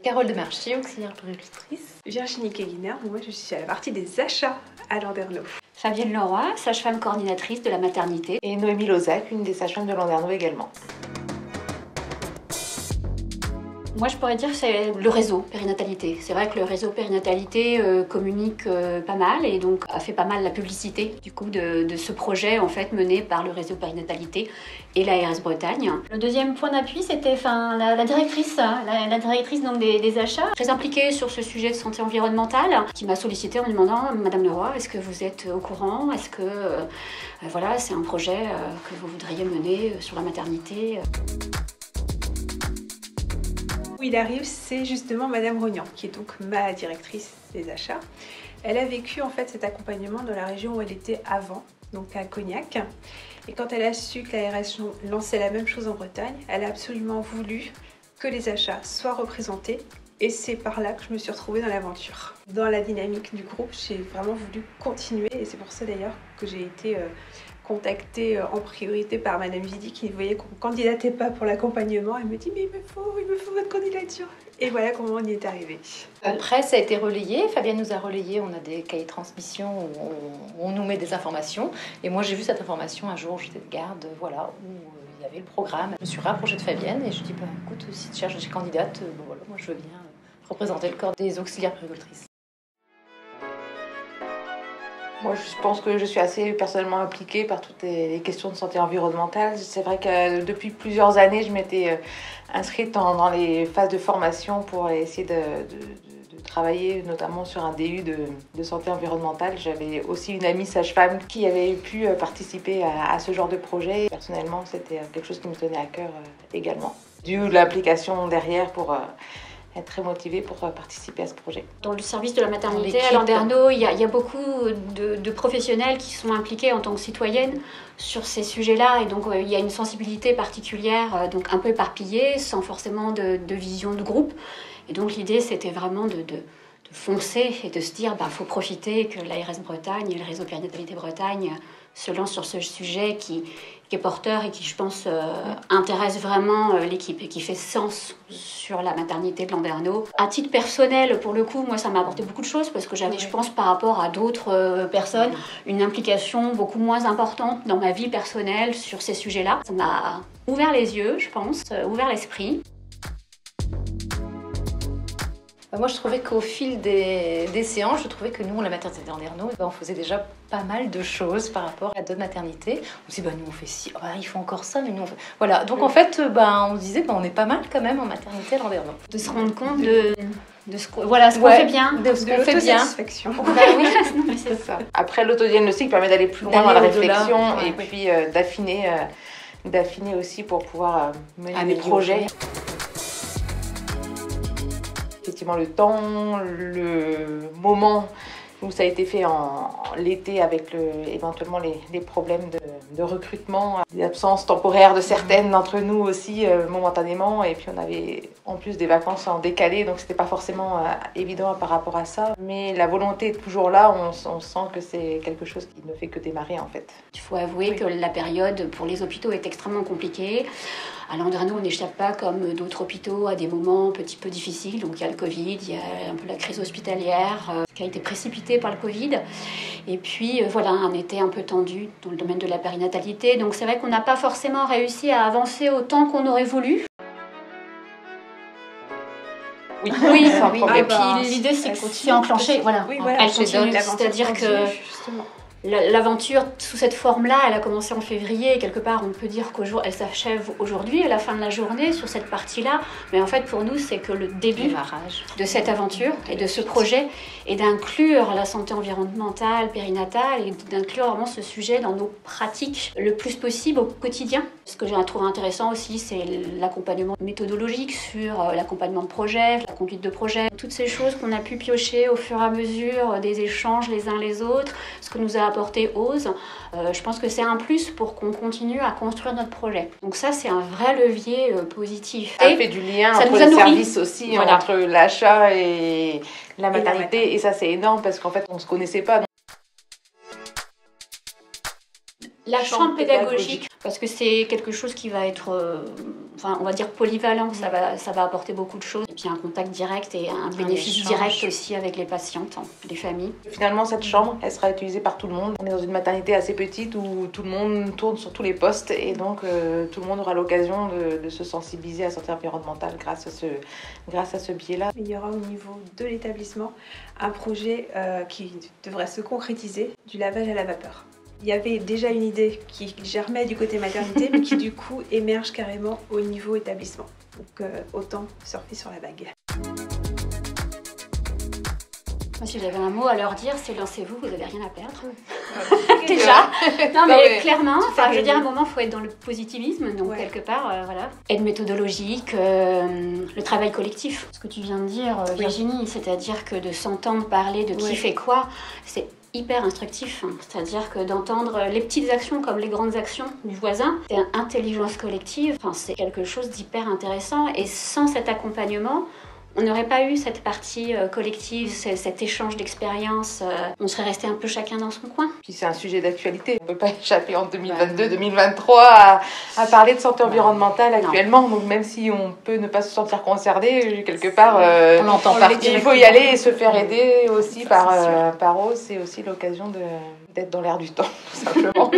Carole Demarchi, auxiliaire puéricultrice. Virginie Keguiner, moi je suis à la partie des achats à Landerneau. Fabienne Leroy, sage-femme coordinatrice de la maternité. Et Noémie Lozac, une des sages-femmes de Landerneau également. Moi, je pourrais dire que c'est le réseau périnatalité. C'est vrai que le réseau périnatalité communique pas mal et donc a fait pas mal la publicité du coup de ce projet en fait mené par le réseau périnatalité et l'ARS Bretagne. Le deuxième point d'appui, c'était la directrice, la directrice donc des achats, très impliquée sur ce sujet de santé environnementale, qui m'a sollicité en me demandant Madame Leroy, est-ce que vous êtes au courant? Est-ce que voilà, c'est un projet que vous voudriez mener sur la maternité? Où il arrive, c'est justement Madame Rognan, qui est donc ma directrice des achats. Elle a vécu en fait cet accompagnement dans la région où elle était avant, donc à Cognac. Et quand elle a su que l'ARS lançait la même chose en Bretagne, elle a absolument voulu que les achats soient représentés. Et c'est par là que je me suis retrouvée dans l'aventure. Dans la dynamique du groupe, j'ai vraiment voulu continuer et c'est pour ça d'ailleurs que j'ai été contactée en priorité par Madame Vidy qui voyait qu'on ne candidatait pas pour l'accompagnement. Elle me dit mais il me faut votre candidature. Et voilà comment on y est arrivé. Après, ça a été relayé. Fabienne nous a relayé. On a des cahiers de transmission où on nous met des informations. Et moi, j'ai vu cette information un jour, j'étais de garde, voilà, où il y avait le programme. Je me suis rapprochée de Fabienne et je dis écoute, si tu cherches des candidates, voilà, moi je veux bien représenter le corps des auxiliaires puéricultrices. Moi, je pense que je suis assez personnellement impliquée par toutes les questions de santé environnementale. C'est vrai que depuis plusieurs années, je m'étais inscrite dans les phases de formation pour essayer de travailler notamment sur un DU de santé environnementale. J'avais aussi une amie sage-femme qui avait pu participer à ce genre de projet. Personnellement, c'était quelque chose qui me tenait à cœur également. J'ai eu l'implication derrière pour être très motivée pour participer à ce projet. Dans le service de la maternité à Landerneau, il y a beaucoup de professionnels qui sont impliqués en tant que citoyennes sur ces sujets-là et donc il y a une sensibilité particulière, donc un peu éparpillée, sans forcément de vision de groupe. Et donc l'idée c'était vraiment de foncer et de se dire faut profiter que l'ARS Bretagne et le réseau Périnatalité Bretagne se lancent sur ce sujet qui est porteur et qui, je pense, intéresse vraiment l'équipe et qui fait sens sur la maternité de Landerneau. À titre personnel, pour le coup, moi, ça m'a apporté beaucoup de choses parce que j'avais, je pense, par rapport à d'autres personnes, une implication beaucoup moins importante dans ma vie personnelle sur ces sujets-là. Ça m'a ouvert les yeux, je pense, ouvert l'esprit. Moi, je trouvais qu'au fil des séances, je trouvais que nous, la maternité de Landerneau, on faisait déjà pas mal de choses par rapport à d'autres maternités. On se dit, nous, on fait ci, il faut encore ça, mais nous, on fait... Voilà, donc en fait, on se disait, on est pas mal quand même en maternité à Landerneau. De se rendre compte de ce qu'on fait bien. De ce qu'on fait bien. Oui, c'est ça. Après, l'autodiagnostic permet d'aller plus loin dans la réflexion et puis d'affiner aussi pour pouvoir mener des projets. Effectivement, le temps, le moment où ça a été fait en l'été avec éventuellement les problèmes de recrutement, des absences temporaires de certaines d'entre nous aussi momentanément, et puis on avait en plus des vacances en décalé, donc c'était pas forcément évident par rapport à ça. Mais la volonté est toujours là, on sent que c'est quelque chose qui ne fait que démarrer en fait. Il faut avouer que la période pour les hôpitaux est extrêmement compliquée. À Landerneau, on n'échappe pas, comme d'autres hôpitaux, à des moments un petit peu difficiles. Donc il y a le Covid, il y a un peu la crise hospitalière qui a été précipitée par le Covid. Et puis voilà, un été un peu tendu dans le domaine de la périnatalité. Donc c'est vrai qu'on n'a pas forcément réussi à avancer autant qu'on aurait voulu. Oui. Et puis l'idée c'est que c'est enclenché. Voilà, elle continue. C'est-à-dire que l'aventure sous cette forme-là, elle a commencé en février et quelque part on peut dire qu'elle s'achève aujourd'hui à la fin de la journée sur cette partie-là. Mais en fait pour nous c'est que le début de cette aventure et de ce projet est d'inclure la santé environnementale, périnatale et d'inclure vraiment ce sujet dans nos pratiques le plus possible au quotidien. Ce que j'ai trouvé intéressant aussi c'est l'accompagnement méthodologique sur l'accompagnement de projet, la conduite de projet. Toutes ces choses qu'on a pu piocher au fur et à mesure des échanges les uns les autres, ce que nous a apporté OSE, je pense que c'est un plus pour qu'on continue à construire notre projet. Donc ça, c'est un vrai levier positif. Ça fait du lien entre les services aussi, entre l'achat et la maternité. Et ça, c'est énorme parce qu'en fait, on ne se connaissait pas. La chambre pédagogique, parce que c'est quelque chose qui va être enfin, on va dire polyvalent, ça va apporter beaucoup de choses. Et puis un contact direct et un bénéfice direct aussi avec les patientes, les familles. Finalement, cette chambre, elle sera utilisée par tout le monde. On est dans une maternité assez petite où tout le monde tourne sur tous les postes et donc tout le monde aura l'occasion de se sensibiliser à la santé environnementale grâce à ce biais-là. Il y aura au niveau de l'établissement un projet qui devrait se concrétiser, du lavage à la vapeur. Il y avait déjà une idée qui germait du côté maternité, mais qui du coup émerge carrément au niveau établissement. Donc autant surfer sur la vague. Moi, si j'avais un mot à leur dire, c'est lancez-vous, vous n'avez rien à perdre. Déjà. Non, mais clairement, je veux dire, à un moment, il faut être dans le positivisme, donc quelque part, voilà. Aide méthodologique, le travail collectif. Ce que tu viens de dire, Virginie, c'est-à-dire que de s'entendre parler de qui fait quoi, c'est hyper instructif, c'est-à-dire que d'entendre les petites actions comme les grandes actions du voisin, c'est une intelligence collective, c'est quelque chose d'hyper intéressant et sans cet accompagnement, on n'aurait pas eu cette partie collective, cet échange d'expériences. On serait resté un peu chacun dans son coin. Puis c'est un sujet d'actualité. On ne peut pas échapper en 2022-2023 à parler de santé environnementale actuellement. Donc même si on peut ne pas se sentir concerné, quelque part, on entend parler. Il faut y aller et se faire aider aussi par Rose. C'est aussi l'occasion d'être dans l'air du temps, tout simplement.